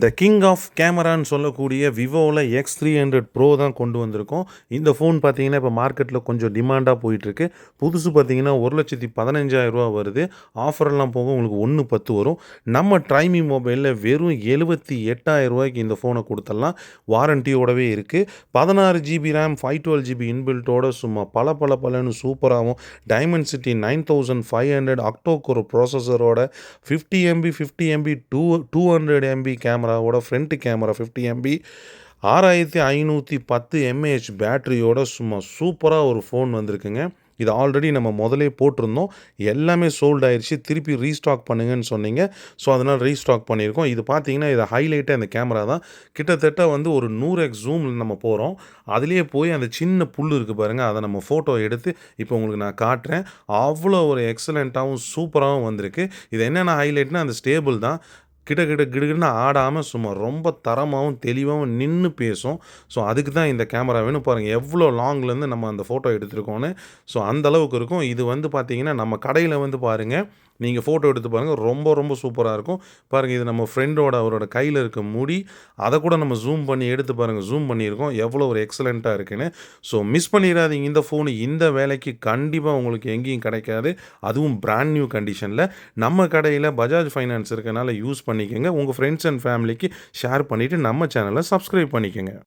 The king of கேமரான்னு சொல்லக்கூடிய விவோவில் X300 bro தான் கொண்டு வந்திருக்கோம். இந்த ஃபோன் பார்த்தீங்கன்னா இப்போ மார்க்கெட்டில் கொஞ்சம் டிமாண்டாக போயிட்டுருக்கு. புதுசு பார்த்தீங்கன்னா 1,15,000 வருது. ஆஃபர்லாம் போக உங்களுக்கு 1,10 வரும். நம்ம ட்ரைமி மொபைலில் வெறும் 78,000 இந்த ஃபோனை கொடுத்துடலாம். வாரண்டியோடவே இருக்குது. 16 ஜிபி ரேம் 512 ஜிபி இன்பில்ட்டோட சும்மா பலன்னு சூப்பராகவும் டைமென்சிட்டி 9500 அக்டோ கோர் ப்ராசஸரோட 50 MB 50 MB 200 MB கேமராவோட ஃப்ரண்ட் கேமரா 50 MB 6510 mAh பேட்டரியோட சும்மா சூப்பராக ஒரு ஃபோன் வந்திருக்குங்க. இது ஆல்ரெடி நம்ம முதலே போட்டிருந்தோம். எல்லாமே சோல்ட் ஆயிடுச்சு. திருப்பி ரீஸ்டாக் பண்ணுங்கன்னு சொன்னீங்க. ஸோ அதனால் ரீஸ்டாக் பண்ணியிருக்கோம். இது பார்த்தீங்கன்னா இதை ஹைலைட்டே அந்த கேமரா தான். கிட்டத்தட்ட வந்து ஒரு 100x ஜூம் நம்ம போகிறோம். அதுலேயே போய் அந்த சின்ன புல் இருக்குது பாருங்கள், அதை நம்ம ஃபோட்டோ எடுத்து இப்போ உங்களுக்கு நான் காட்டுறேன். அவ்வளோ ஒரு எக்ஸலண்ட்டாகவும் சூப்பராகவும் வந்திருக்கு. இது என்னென்ன ஹைலைட்னா அந்த ஸ்டேபிள் தான். கிடுகிடுன்னு ஆடாமல் சும்மா ரொம்ப தரமாகவும் தெளிவாகவும் நின்று பேசும். ஸோ அதுக்கு தான் இந்த கேமரா வேணும். பாருங்கள் எவ்வளோ லாங்லேருந்து நம்ம அந்த ஃபோட்டோ எடுத்திருக்கோன்னு. ஸோ அந்த அளவுக்கு இருக்கும். இது வந்து பார்த்தீங்கன்னா நம்ம கடையில் வந்து பாருங்கள், நீங்கள் ஃபோட்டோ எடுத்து பாருங்கள், ரொம்ப சூப்பராக இருக்கும். பாருங்கள் இது நம்ம ஃப்ரெண்டோட அவரோட கையில் இருக்க முடி, அதை கூட நம்ம ஜூம் பண்ணி எடுத்து பாருங்கள், ஜூம் பண்ணியிருக்கோம் எவ்வளோ ஒரு எக்ஸலண்ட்டாக இருக்குன்னு. ஸோ மிஸ் பண்ணிடாதீங்க. இந்த ஃபோனு இந்த வேலைக்கு கண்டிப்பாக உங்களுக்கு எங்கேயும் கிடைக்காது. அதுவும் பிராண்ட் நியூ கண்டிஷனில் நம்ம கடையில் பஜாஜ் ஃபைனான்ஸ் இருக்கனால யூஸ் பண்ணிக்கோங்க. உங்கள் ஃப்ரெண்ட்ஸ் அண்ட் ஃபேமிலிக்கு ஷேர் பண்ணிவிட்டு நம்ம சேனலை சப்ஸ்கிரைப் பண்ணிக்கோங்க.